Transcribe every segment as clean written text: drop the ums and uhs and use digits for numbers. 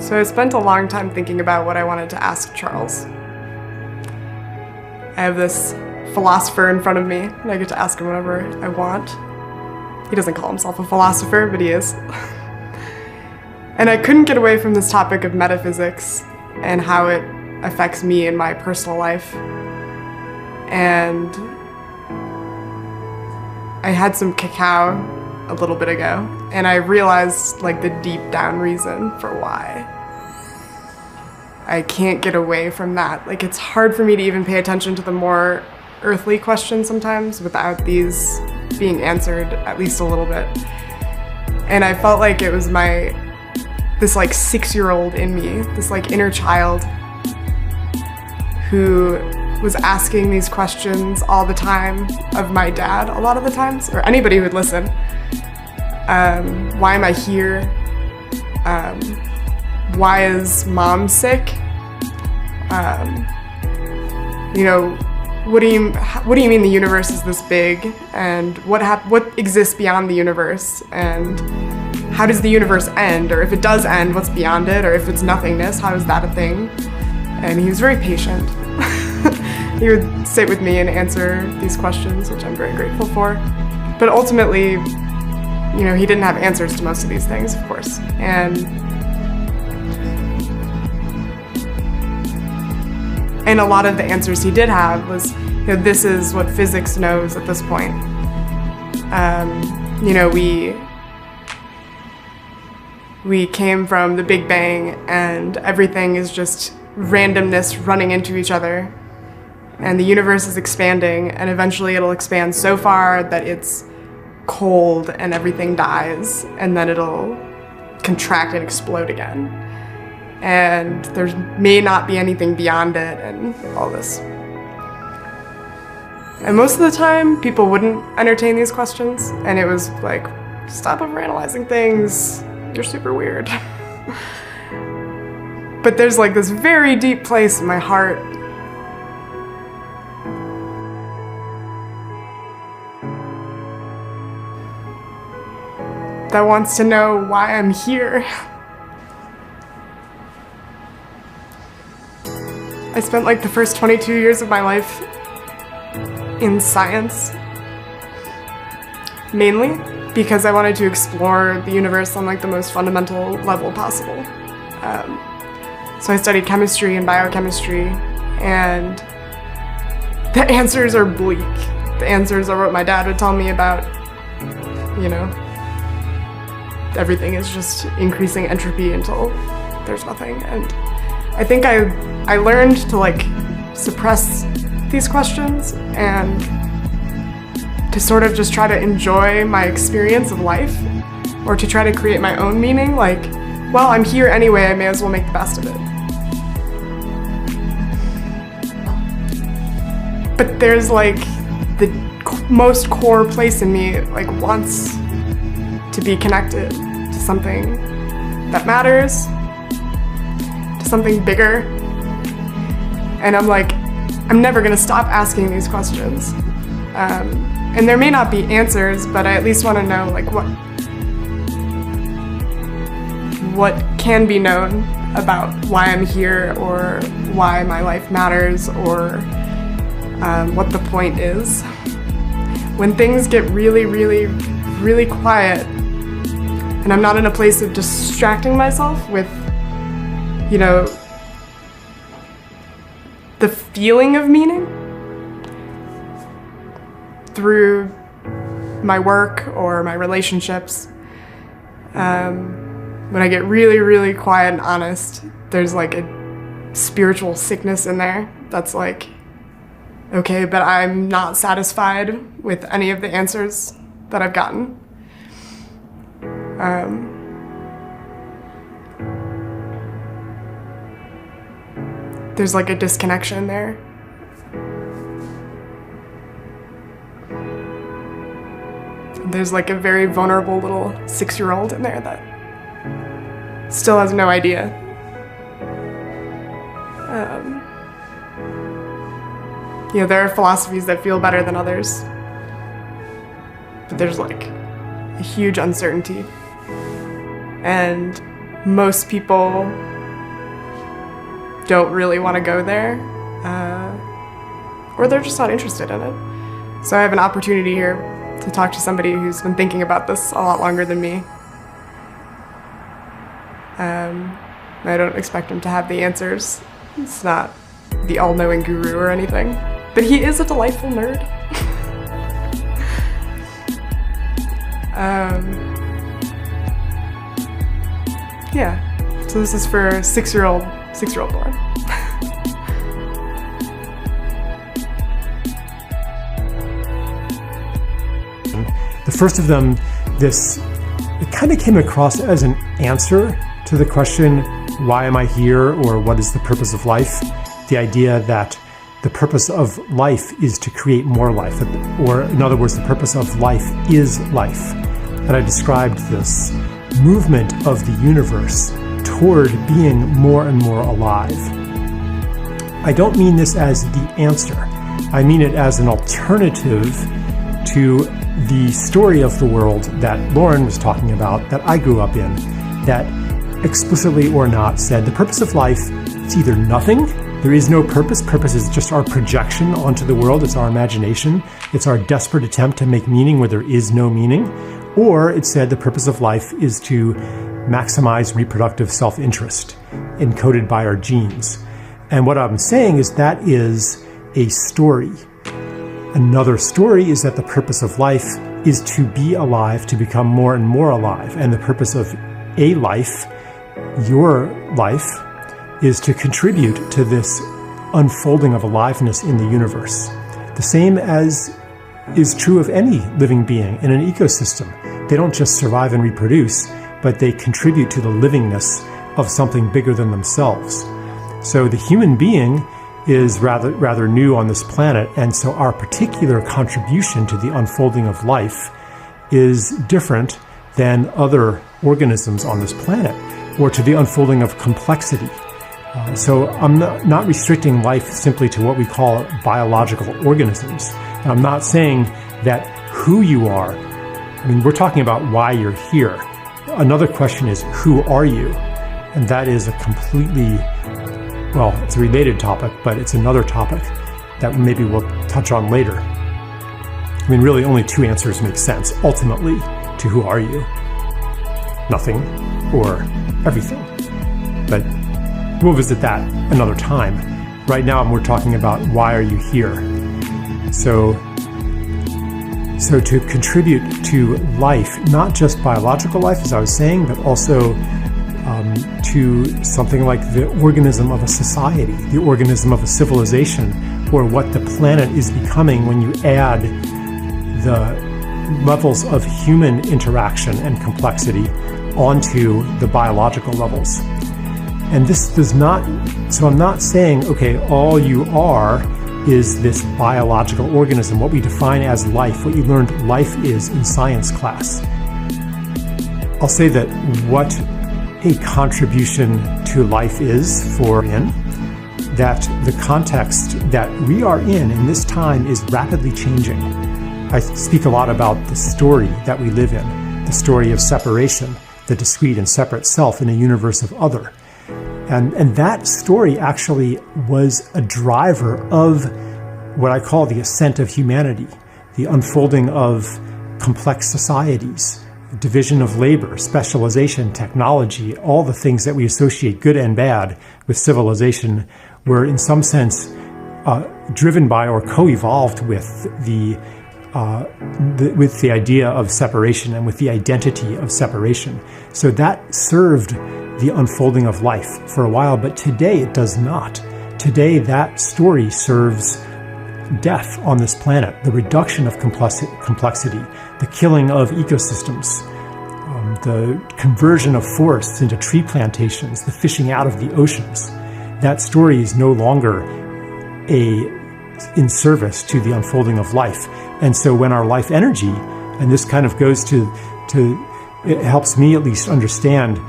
So I spent a long time thinking about what I wanted to ask Charles. I have this philosopher in front of me, and I get to ask him whatever I want. He doesn't call himself a philosopher, but he is. And I couldn't get away from this topic of metaphysics and how it affects me in my personal life. And I had some cacao a little bit ago, and I realized like the deep down reason for why I can't get away from that. Like, it's hard for me to even pay attention to the more earthly questions sometimes without these being answered at least a little bit. And I felt like it was this like 6-year-old in me, this like inner child who was asking these questions all the time of my dad a lot of the times, or anybody who would listen. Why am I here? Why is mom sick? What do you mean the universe is this big? And what exists beyond the universe? And how does the universe end? Or if it does end, what's beyond it? Or if it's nothingness, how is that a thing? And he was very patient. He would sit with me and answer these questions, which I'm very grateful for. But ultimately, he didn't have answers to most of these things, of course. And a lot of the answers he did have was, this is what physics knows at this point. We came from the Big Bang, and everything is just randomness running into each other. And the universe is expanding, and eventually it'll expand so far that it's cold and everything dies, and then it'll contract and explode again. And there may not be anything beyond it, and all this. And most of the time, people wouldn't entertain these questions, and it was like, stop overanalyzing things, you're super weird. But there's like this very deep place in my heart that wants to know why I'm here. I spent like the first 22 years of my life in science, mainly because I wanted to explore the universe on like the most fundamental level possible. So I studied chemistry and biochemistry, and the answers are bleak. The answers are what my dad would tell me about, everything is just increasing entropy until there's nothing. And I think I learned to like suppress these questions and to sort of just try to enjoy my experience of life, or to try to create my own meaning. Like, well, I'm here anyway, I may as well make the best of it. But there's like the most core place in me like wants to be connected to something that matters, to something bigger. And I'm like, I'm never gonna stop asking these questions. And there may not be answers, but I at least want to know like what can be known about why I'm here, or why my life matters, or what the point is. When things get really, really, really quiet, and I'm not in a place of distracting myself with, the feeling of meaning through my work or my relationships. When I get really, really quiet and honest, there's like a spiritual sickness in there that's like, okay, but I'm not satisfied with any of the answers that I've gotten. There's like a disconnection there. There's like a very vulnerable little 6-year-old in there that still has no idea. There are philosophies that feel better than others, but there's like a huge uncertainty. And most people don't really want to go there, or they're just not interested in it. So I have an opportunity here to talk to somebody who's been thinking about this a lot longer than me. I don't expect him to have the answers. He's not the all-knowing guru or anything, but he is a delightful nerd. Yeah, so this is for six-year-old Lauren. The first of them, it kind of came across as an answer to the question, why am I here, or what is the purpose of life? The idea that the purpose of life is to create more life, or in other words, the purpose of life is life. And I described this movement of the universe toward being more and more alive. I don't mean this as the answer. I mean it as an alternative to the story of the world that Lauren was talking about, that I grew up in, that explicitly or not said the purpose of life is either nothing, there is no purpose, purpose is just our projection onto the world, it's our imagination, it's our desperate attempt to make meaning where there is no meaning, or it said the purpose of life is to maximize reproductive self-interest encoded by our genes. And what I'm saying is that is a story. Another story is that the purpose of life is to be alive, to become more and more alive. And the purpose of a life, your life, is to contribute to this unfolding of aliveness in the universe. The same as is true of any living being in an ecosystem. They don't just survive and reproduce, but they contribute to the livingness of something bigger than themselves. So the human being is rather new on this planet, and so our particular contribution to the unfolding of life is different than other organisms on this planet, or to the unfolding of complexity. So I'm not restricting life simply to what we call biological organisms. And I'm not saying that who you are, I mean, we're talking about why you're here. Another question is, who are you? And that is a completely, well, it's a related topic, but it's another topic that maybe we'll touch on later. I mean, really only two answers make sense, ultimately, to who are you? Nothing or everything. But we'll visit that another time. Right now, we're talking about why are you here? So to contribute to life, not just biological life, as I was saying, but also to something like the organism of a society, the organism of a civilization, or what the planet is becoming when you add the levels of human interaction and complexity onto the biological levels. And this does not, so I'm not saying, okay, all you are is this biological organism, what we define as life, what you learned life is in science class. I'll say that what a contribution to life is that the context that we are in this time is rapidly changing. I speak a lot about the story that we live in, the story of separation, the discrete and separate self in a universe of other. And that story actually was a driver of what I call the ascent of humanity, the unfolding of complex societies, division of labor, specialization, technology, all the things that we associate, good and bad, with civilization were in some sense driven by or co-evolved with the idea of separation and with the identity of separation. So that served the unfolding of life for a while, but today it does not. Today that story serves death on this planet, the reduction of complexity, the killing of ecosystems, the conversion of forests into tree plantations, the fishing out of the oceans. That story is no longer in service to the unfolding of life. And so when our life energy, and this kind of goes to it helps me at least understand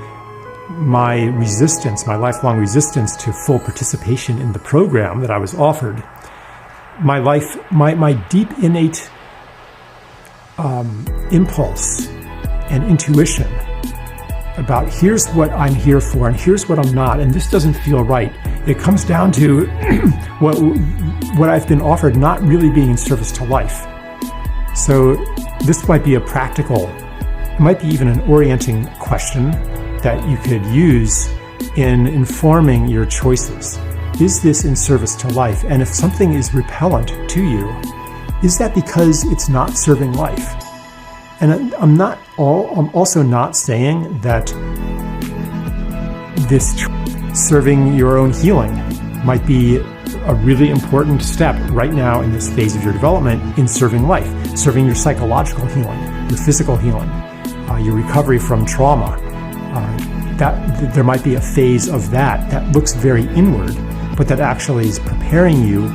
my resistance, my lifelong resistance to full participation in the program that I was offered. My life, my deep innate impulse and intuition about here's what I'm here for and here's what I'm not, and this doesn't feel right, it comes down to what I've been offered not really being in service to life. So this might be a practical, it might be even an orienting question that you could use in informing your choices. Is this in service to life? And if something is repellent to you, is that because it's not serving life? And I'm also not saying that this serving your own healing might be a really important step right now in this phase of your development in serving life, serving your psychological healing, your physical healing, your recovery from trauma. That there might be a phase of that looks very inward, but that actually is preparing you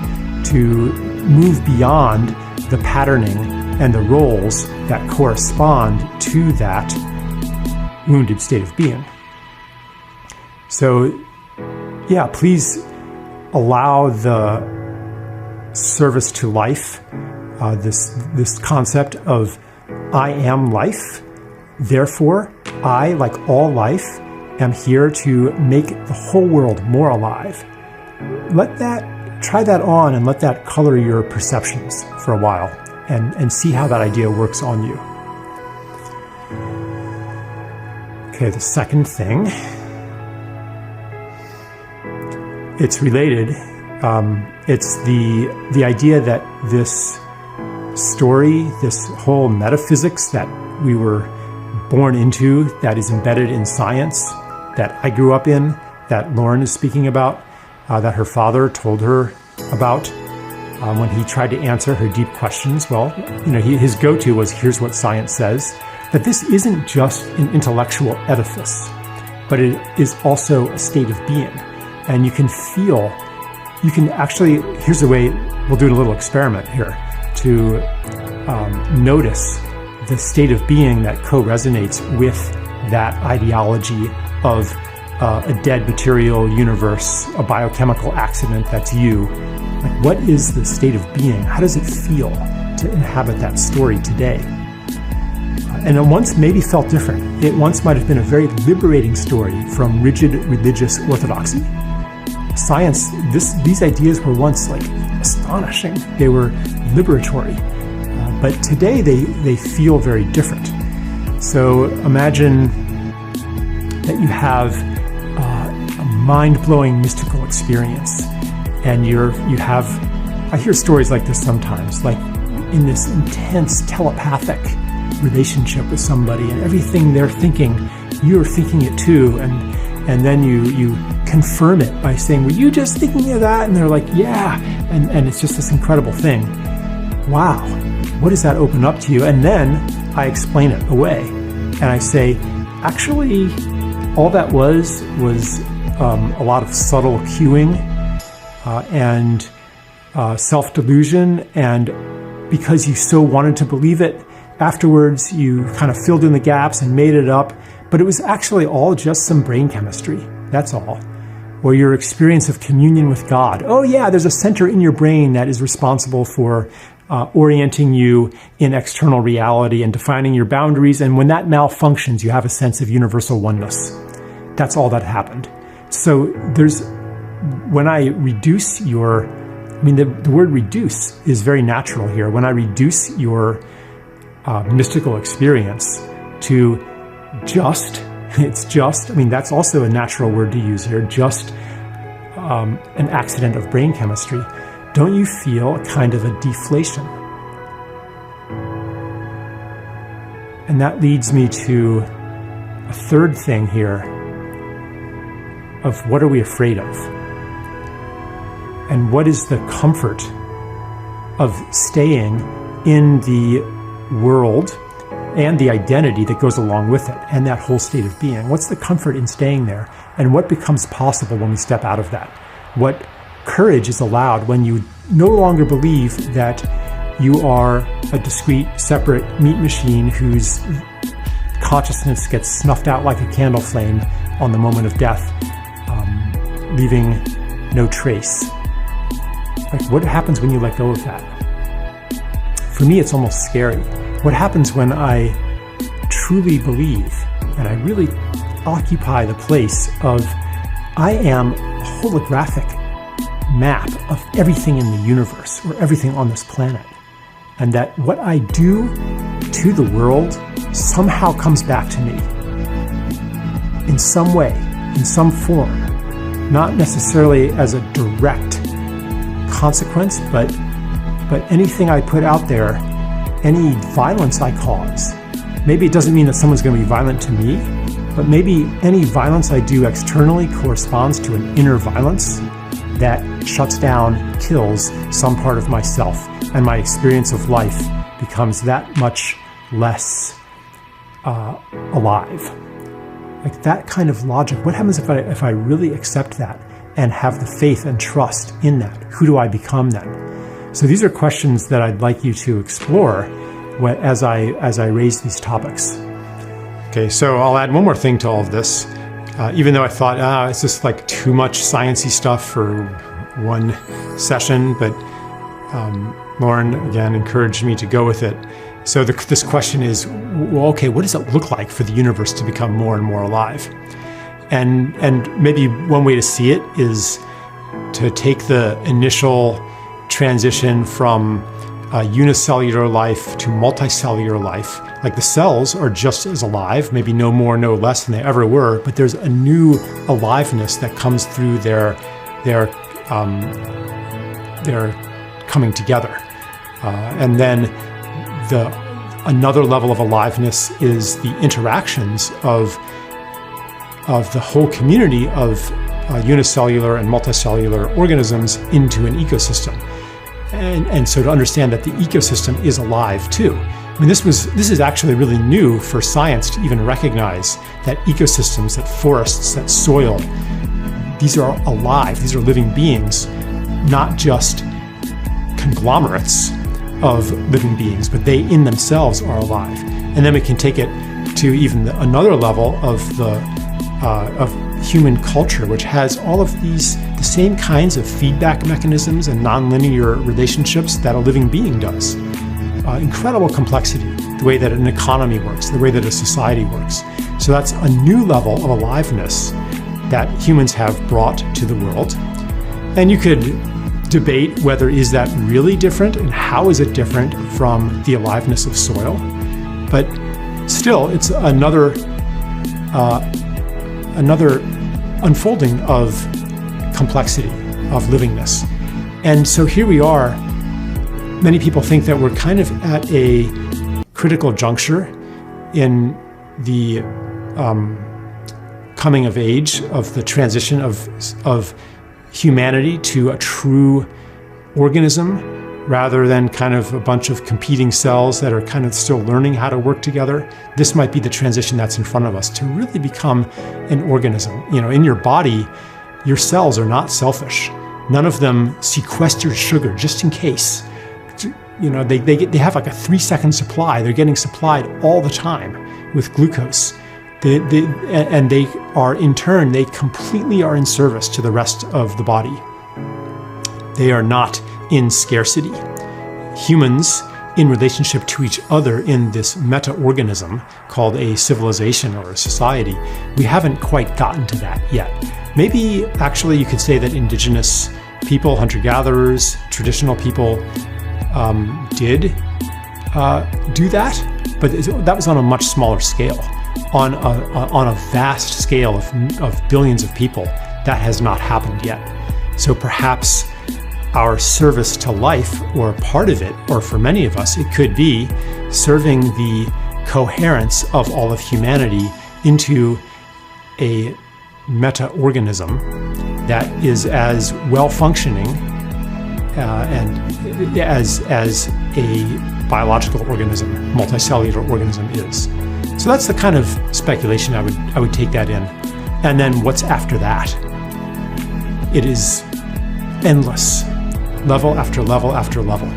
to move beyond the patterning and the roles that correspond to that wounded state of being. So, yeah, please allow the service to life, this concept of I am life, therefore I, like all life, am here to make the whole world more alive. Try that on and let that color your perceptions for a while and see how that idea works on you. Okay, the second thing, it's related. It's the idea that this story, this whole metaphysics that we were born into, that is embedded in science, that I grew up in, that Lauren is speaking about, that her father told her about when he tried to answer her deep questions. Well, his go-to was, here's what science says, that this isn't just an intellectual edifice, but it is also a state of being. And you can actually, here's the way, we'll do a little experiment here, to notice the state of being that co-resonates with that ideology of a dead material universe, a biochemical accident that's you. Like, what is the state of being? How does it feel to inhabit that story today? And it once maybe felt different. It once might have been a very liberating story from rigid religious orthodoxy. Science, these ideas were once like astonishing. They were liberatory. But today they feel very different. So imagine that you have a mind-blowing mystical experience, and I hear stories like this sometimes, like in this intense telepathic relationship with somebody, and everything they're thinking, you're thinking it too, and then you confirm it by saying, were you just thinking of that? And they're like, yeah, and it's just this incredible thing. Wow, what does that open up to you? And then I explain it away, and I say, actually, all that was a lot of subtle cueing and self-delusion, and because you so wanted to believe it, afterwards you kind of filled in the gaps and made it up, but it was actually all just some brain chemistry, that's all. Or your experience of communion with God. Oh yeah, there's a center in your brain that is responsible for orienting you in external reality and defining your boundaries, and when that malfunctions, you have a sense of universal oneness. That's all that happened. So when I reduce the word reduce is very natural here. When I reduce your mystical experience to that's also a natural word to use here, just an accident of brain chemistry, don't you feel a kind of a deflation? And that leads me to a third thing here of what are we afraid of? And what is the comfort of staying in the world and the identity that goes along with it and that whole state of being? What's the comfort in staying there? And what becomes possible when we step out of that? What courage is allowed when you no longer believe that you are a discrete, separate meat machine whose consciousness gets snuffed out like a candle flame on the moment of death, leaving no trace. Like, what happens when you let go of that? For me, it's almost scary. What happens when I truly believe and I really occupy the place of I am holographic map of everything in the universe or everything on this planet. And that what I do to the world somehow comes back to me in some way, in some form, not necessarily as a direct consequence, but anything I put out there, any violence I cause, maybe it doesn't mean that someone's going to be violent to me, but maybe any violence I do externally corresponds to an inner violence that shuts down, kills some part of myself, and my experience of life becomes that much less alive. Like that kind of logic, what happens if I really accept that and have the faith and trust in that? Who do I become then? So these are questions that I'd like you to explore as I raise these topics. Okay, so I'll add one more thing to all of this. Even though I thought, it's just like too much sciencey stuff for one session, but Lauren, again, encouraged me to go with it. So this question is, well, okay, what does it look like for the universe to become more and more alive? And maybe one way to see it is to take the initial transition from unicellular life to multicellular life. Like the cells are just as alive, maybe no more, no less than they ever were, but there's a new aliveness that comes through their coming together. And then another level of aliveness is the interactions of the whole community of unicellular and multicellular organisms into an ecosystem. And so to understand that the ecosystem is alive too. I mean, this is actually really new for science to even recognize that ecosystems, that forests, that soil, these are alive, these are living beings, not just conglomerates of living beings, but they in themselves are alive. And then we can take it to even another level of human culture, which has all of the same kinds of feedback mechanisms and nonlinear relationships that a living being does. Incredible complexity, the way that an economy works, the way that a society works. So that's a new level of aliveness that humans have brought to the world. And you could debate whether is that really different and how is it different from the aliveness of soil. But still, it's another unfolding of complexity, of livingness. And so here we are. Many people think that we're kind of at a critical juncture in the coming of age, of the transition of humanity to a true organism, rather than kind of a bunch of competing cells that are kind of still learning how to work together. This might be the transition that's in front of us to really become an organism. You know, in your body, your cells are not selfish. None of them sequester sugar just in case. You know, they have like a 3-second supply. They're getting supplied all the time with glucose. And they are, in turn, they completely are in service to the rest of the body. They are not in scarcity. Humans, in relationship to each other in this meta-organism called a civilization or a society, we haven't quite gotten to that yet. Maybe actually you could say that indigenous people, hunter-gatherers, traditional people did do that, but that was on a much smaller scale. On a vast scale of billions of people, that has not happened yet. So perhaps our service to life, or part of it, or for many of us, it could be serving the coherence of all of humanity into a meta-organism that is as well-functioning and as a biological organism, multicellular organism is. So that's the kind of speculation I would take that in. And then what's after that? It is endless, level after level after level.